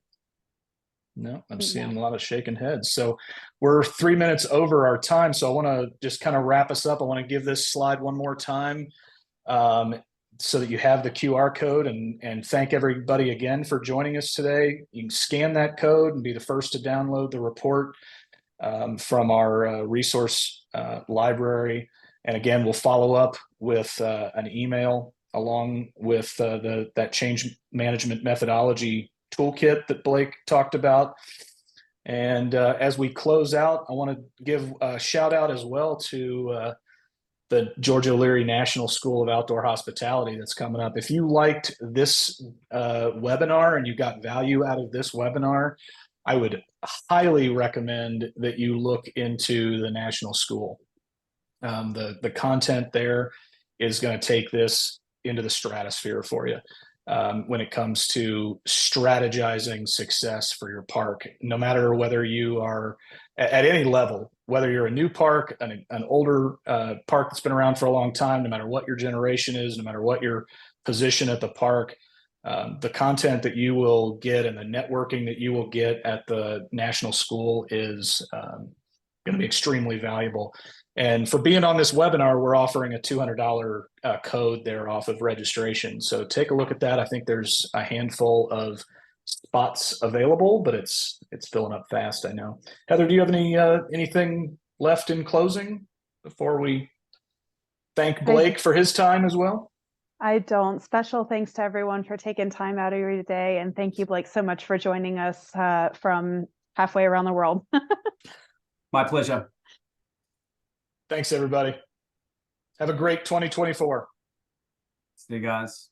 No, I'm seeing a lot of shaking heads. So we're 3 minutes over our time. So I want to just kind of wrap us up. I want to give this slide one more time so that you have the QR code, and thank everybody again for joining us today. You can scan that code and be the first to download the report from our resource library. And again, we'll follow up with an email along with that change management methodology toolkit that Blake talked about. And as we close out, I want to give a shout out as well to the George O'Leary National School of Outdoor Hospitality that's coming up. If you liked this webinar and you got value out of this webinar, I would highly recommend that you look into the National School. The content there is going to take this into the stratosphere for you when it comes to strategizing success for your park, no matter whether you are at any level whether you're a new park, an older park that's been around for a long time, no matter what your generation is, no matter what your position at the park, the content that you will get and the networking that you will get at the national school is going to be extremely valuable. And for being on this webinar, we're offering a $200 code there off of registration. So take a look at that. I think there's a handful of spots available, but it's filling up fast, I know. Heather, do you have anything left in closing before we thank Blake for his time as well? I don't. Special thanks to everyone for taking time out of your day. And thank you, Blake, so much for joining us from halfway around the world. My pleasure. Thanks, everybody. Have a great 2024. See you guys.